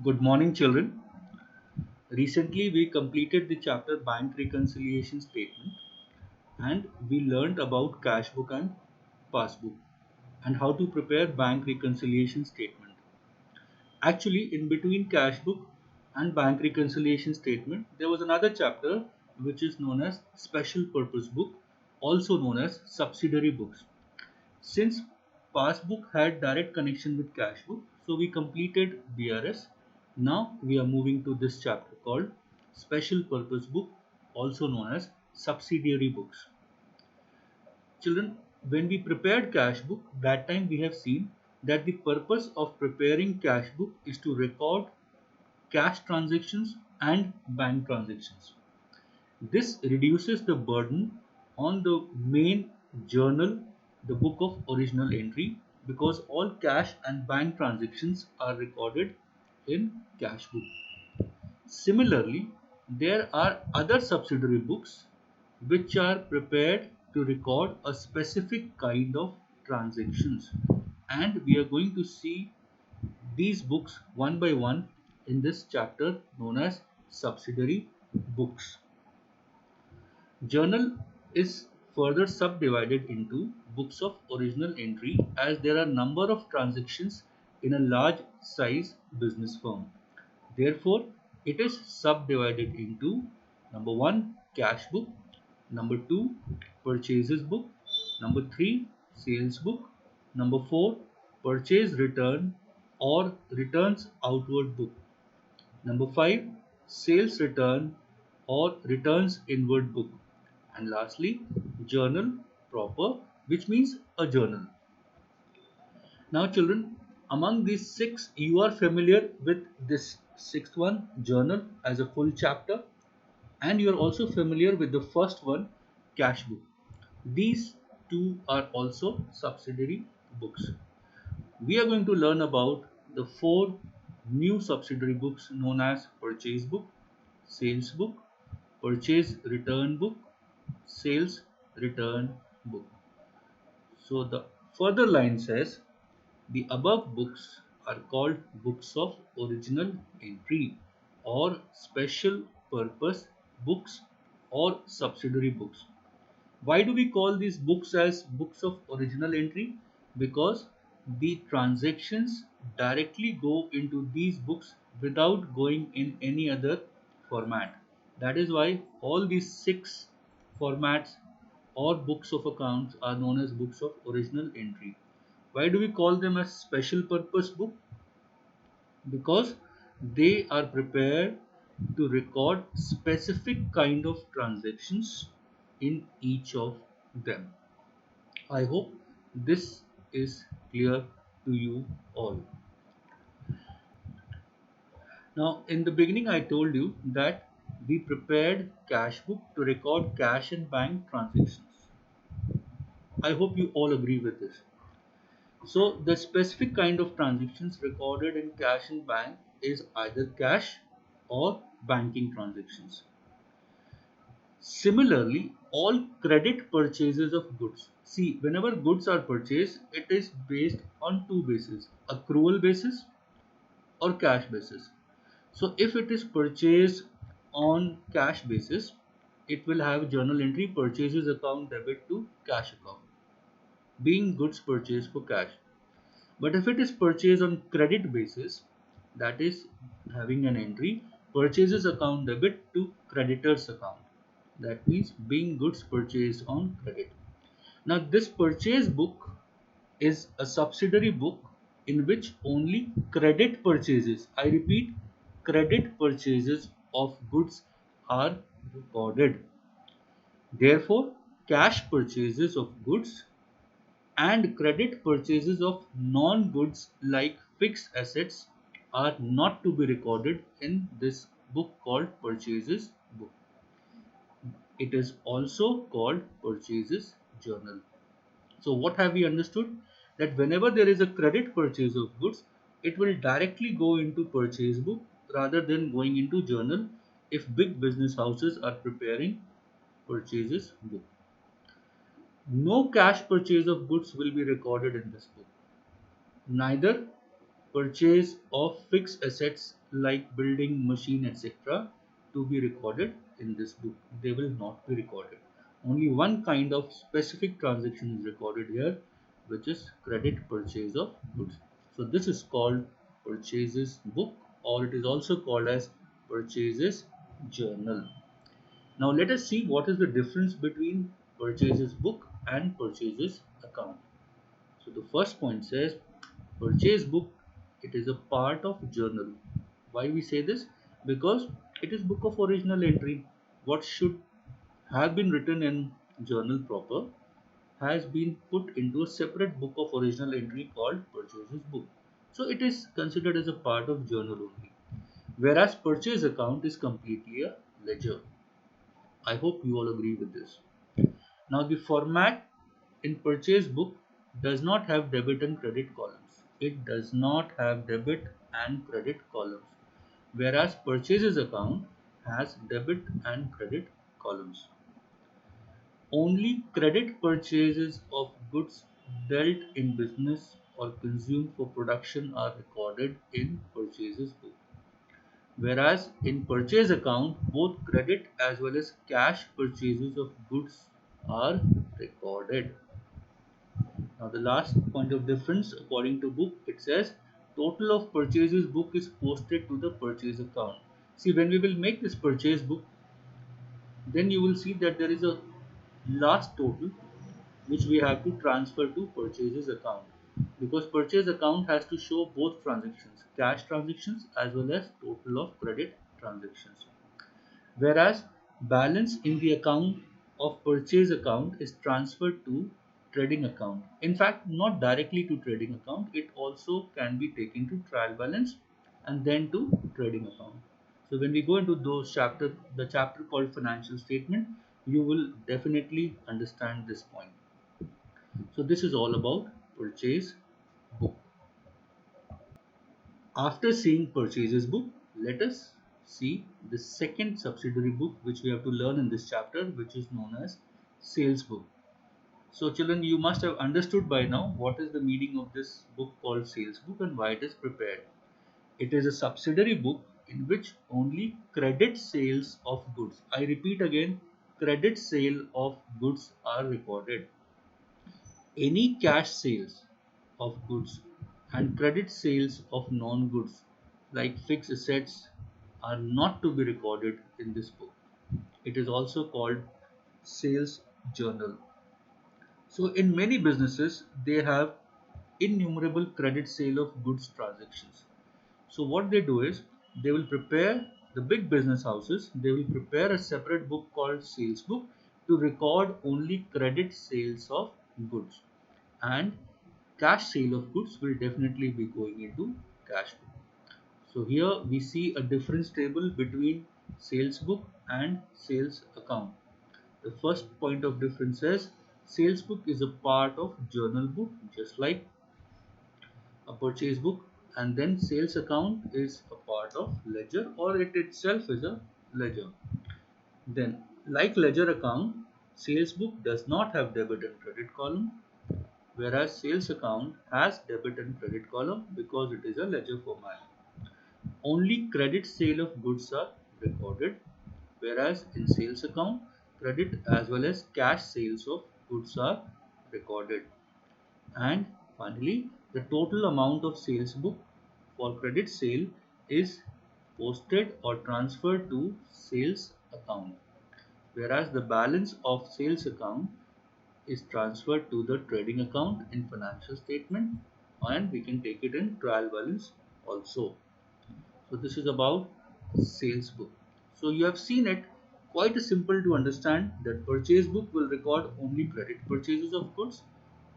Good morning, children. Recently, we completed the chapter Bank Reconciliation Statement and we learned about cash book and passbook and how to prepare bank reconciliation statement. Actually, in between cash book and bank reconciliation statement, there was another chapter which is known as special purpose book, also known as subsidiary books. Since passbook had direct connection with cash book, so we completed BRS. Now we are moving to this chapter called special purpose book, also known as subsidiary books. Children, when we prepared cash book, that time we have seen that the purpose of preparing cash book is to record cash transactions and bank transactions. This reduces the burden on the main journal, the book of original entry, because all cash and bank transactions are recorded in cash book. Similarly, there are other subsidiary books which are prepared to record a specific kind of transactions, and we are going to see these books one by one in this chapter known as subsidiary books. Journal is further subdivided into books of original entry as there are number of transactions in a large size business firm. Therefore, it is subdivided into number 1 cash book, number 2 purchases book, number 3 sales book, number 4 purchase return or returns outward book, number 5 sales return or returns inward book, and lastly journal proper, which means a journal. Now children, among these six you are familiar with this sixth one, journal, as a full chapter, and you are also familiar with the first one, cash book. These two are also subsidiary books. We are going to learn about the four new subsidiary books known as purchase book, sales book, purchase return book, sales return book. So the further line says the above books are called books of original entry or special purpose books or subsidiary books. Why do we call these books as books of original entry? Because the transactions directly go into these books without going in any other format. That is why all these six formats or books of accounts are known as books of original entry. Why do we call them as special purpose book? Because they are prepared to record specific kind of transactions in each of them. I hope this is clear to you all. Now, in the beginning, I told you that we prepared cash book to record cash and bank transactions. I hope you all agree with this. So, the specific kind of transactions recorded in cash and bank is either cash or banking transactions. Similarly, all credit purchases of goods. See, whenever goods are purchased, it is based on two bases, accrual basis or cash basis. So if it is purchased on cash basis, it will have journal entry purchases account debit to cash account, being goods purchased for cash. But if it is purchased on credit basis, that is having an entry purchases account debit to creditors account. That means being goods purchased on credit. Now this purchase book is a subsidiary book in which only credit purchases, I repeat, credit purchases of goods are recorded. Therefore, cash purchases of goods and credit purchases of non-goods like fixed assets are not to be recorded in this book called purchases book. It is also called purchases journal. So what have we understood? That whenever there is a credit purchase of goods, it will directly go into purchase book rather than going into journal if big business houses are preparing purchases book. No cash purchase of goods will be recorded in this book. Neither purchase of fixed assets like building, machine, etc. to be recorded in this book. They will not be recorded. Only one kind of specific transaction is recorded here, which is credit purchase of goods. So this is called purchases book, or it is also called as purchases journal. Now let us see what is the difference between purchases book and purchases account. So the first point says purchase book, it is a part of journal. Why we say this? Because it is book of original entry. What should have been written in journal proper has been put into a separate book of original entry called purchases book. So it is considered as a part of journal only. Whereas purchase account is completely a ledger. I hope you all agree with this. Now the format in purchase book does not have debit and credit columns. It does not have debit and credit columns. Whereas purchases account has debit and credit columns. Only credit purchases of goods dealt in business or consumed for production are recorded in purchases book. Whereas in purchase account, both credit as well as cash purchases of goods are recorded. Now the last point of difference according to book, it says total of purchases book is posted to the purchase account. See, when we will make this purchase book, then you will see that there is a last total which we have to transfer to purchases account, because purchase account has to show both transactions, cash transactions as well as total of credit transactions. Whereas balance in the account of purchase account is transferred to trading account. In fact, not directly to trading account, it also can be taken to trial balance and then to trading account. So when we go into those chapter, the chapter called financial statement, you will definitely understand this point. So this is all about purchase book. After seeing purchases book, let us see the second subsidiary book which we have to learn in this chapter, which is known as sales book. So children, you must have understood by now what is the meaning of this book called sales book and why it is prepared. It is a subsidiary book in which only credit sales of goods, I repeat again, credit sale of goods are recorded. Any cash sales of goods and credit sales of non-goods like fixed assets are not to be recorded in this book. It is also called sales journal. So in many businesses, they have innumerable credit sale of goods transactions. So what they do is they will prepare, the big business houses, they will prepare a separate book called sales book to record only credit sales of goods, and cash sale of goods will definitely be going into cash book. So here we see a difference table between sales book and sales account. The first point of difference is sales book is a part of journal book just like a purchase book, and then sales account is a part of ledger, or it itself is a ledger. Then like ledger account, sales book does not have debit and credit column, whereas sales account has debit and credit column because it is a ledger format. Only credit sale of goods are recorded, whereas in sales account, credit as well as cash sales of goods are recorded. And finally, the total amount of sales book for credit sale is posted or transferred to sales account, whereas the balance of sales account is transferred to the trading account in financial statement, and we can take it in trial balance also. So this is about sales book. So you have seen it, quite simple to understand that purchase book will record only credit purchases of goods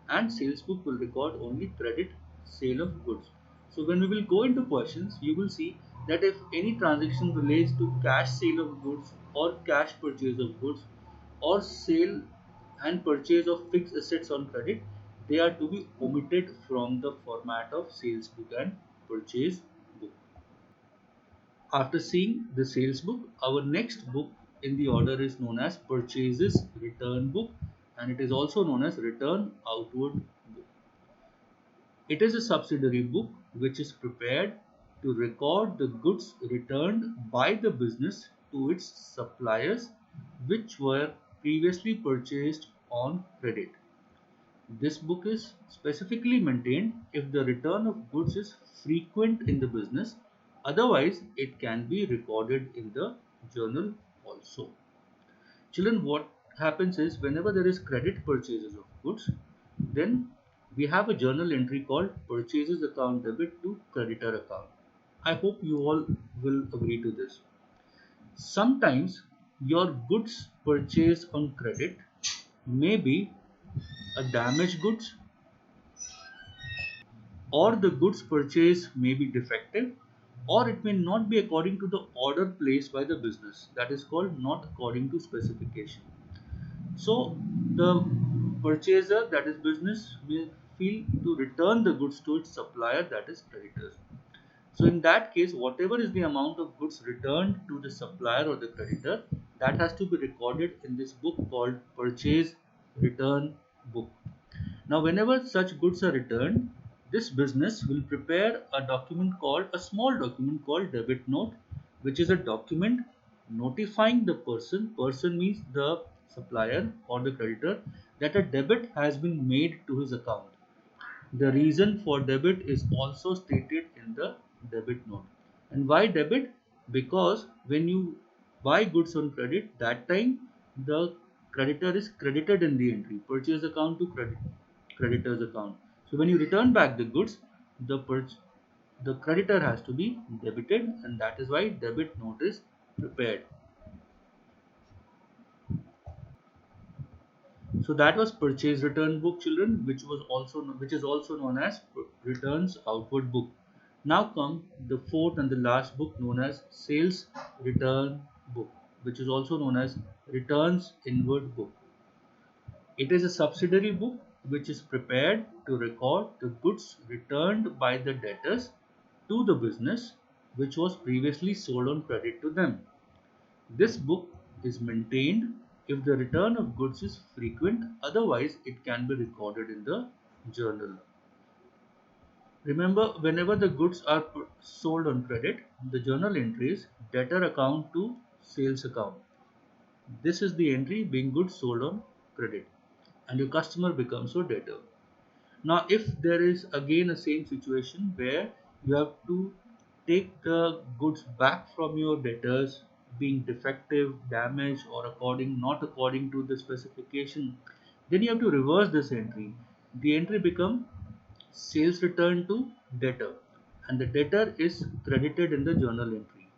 and sales book will record only credit sale of goods. So when we will go into questions, you will see that if any transaction relates to cash sale of goods or cash purchase of goods or sale and purchase of fixed assets on credit, they are to be omitted from the format of sales book and purchase book. After seeing the sales book, our next book in the order is known as purchases return book, and it is also known as return outward book. It is a subsidiary book which is prepared to record the goods returned by the business to its suppliers which were previously purchased on credit. This book is specifically maintained if the return of goods is frequent in the business, otherwise, it can be recorded in the journal also. Children, what happens is whenever there is credit purchases of goods, then we have a journal entry called purchases account debit to creditor account. I hope you all will agree to this. Sometimes your goods purchased on credit may be a damaged goods, or the goods purchased may be defective, or it may not be according to the order placed by the business, that is called not according to specification. So the purchaser, that is business, may feel to return the goods to its supplier, that is creditors. So in that case, whatever is the amount of goods returned to the supplier or the creditor, that has to be recorded in this book called purchase return book. Now, whenever such goods are returned, this business will prepare a document called a small document called debit note, which is a document notifying the person means the supplier or the creditor, that a debit has been made to his account. The reason for debit is also stated in the debit note. And why debit? Because when you buy goods on credit, that time the creditor is credited in the entry, purchase account to creditor's account. So when you return back the goods, the creditor has to be debited, and that is why debit note is prepared. So that was purchase return book, children, which is also known as returns outward book. Now come the fourth and the last book, known as sales return book, which is also known as returns inward book. It is a subsidiary book which is prepared to record the goods returned by the debtors to the business which was previously sold on credit to them. This book is maintained if the return of goods is frequent, otherwise it can be recorded in the journal. Remember, whenever the goods are sold on credit, the journal entry is debtor account to sales account. This is the entry being goods sold on credit, and your customer becomes your debtor. Now, if there is again a same situation where you have to take the goods back from your debtors being defective, damaged, or not according to the specification, then you have to reverse this entry. The entry become sales return to debtor, and the debtor is credited in the journal entry.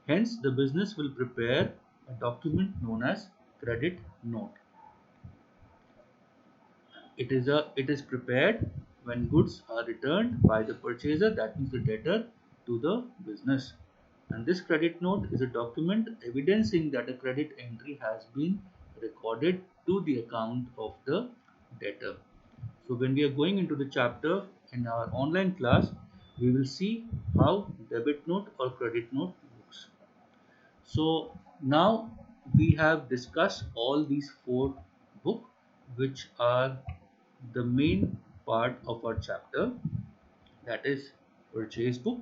Hence, the business will prepare a document known as credit note. It is prepared when goods are returned by the purchaser, that means the debtor, to the business. And this credit note is a document evidencing that a credit entry has been recorded to the account of the debtor. So when we are going into the chapter in our online class, we will see how debit note or credit note looks. So now we have discussed all these four books, which are the main part of our chapter, that is purchase book,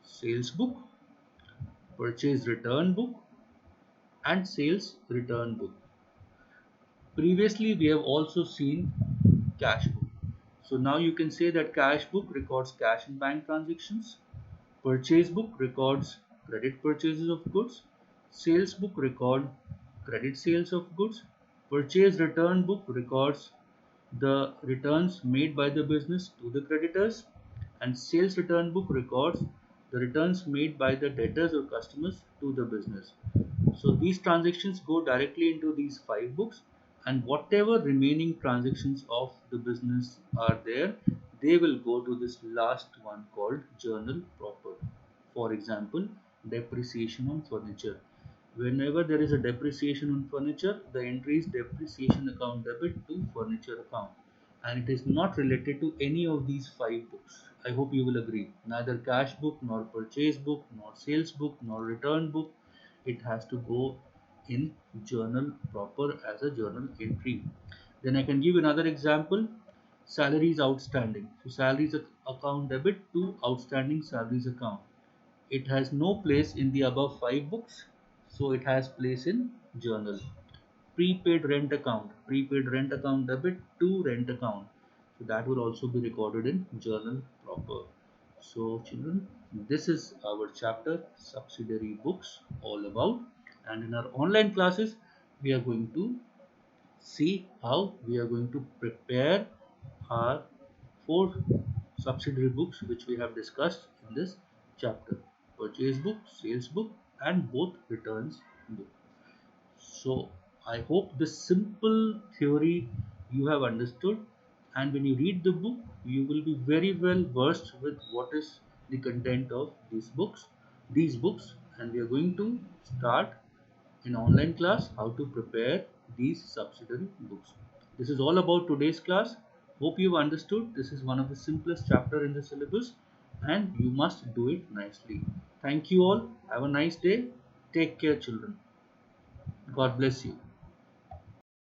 sales book, purchase return book, and sales return book. Previously we have also seen cash book. So now you can say that cash book records cash and bank transactions, purchase book records credit purchases of goods, sales book record credit sales of goods, purchase return book records the returns made by the business to the creditors, and sales return book records the returns made by the debtors or customers to the business. So these transactions go directly into these five books, and whatever remaining transactions of the business are there, they will go to this last one called journal proper. For example, depreciation on furniture. Whenever there is a depreciation on furniture, the entry is depreciation account debit to furniture account, and it is not related to any of these five books. I hope you will agree. Neither cash book, nor purchase book, nor sales book, nor return book. It has to go in journal proper as a journal entry. Then I can give another example. Salaries outstanding. So salaries account debit to outstanding salaries account. It has no place in the above five books, so it has place in journal. Prepaid rent account. Prepaid rent account debit to rent account. So that will also be recorded in journal proper. So children, this is our chapter subsidiary books all about, and in our online classes we are going to see how we are going to prepare our four subsidiary books which we have discussed in this chapter: purchase book, sales book, and both returns book. So I hope this simple theory you have understood, and when you read the book, you will be very well versed with what is the content of these books, and we are going to start in online class how to prepare these subsidiary books. This is all about today's class. Hope you've understood. This is one of the simplest chapter in the syllabus, and you must do it nicely. Thank you all. Have a nice day. Take care, children. God bless you.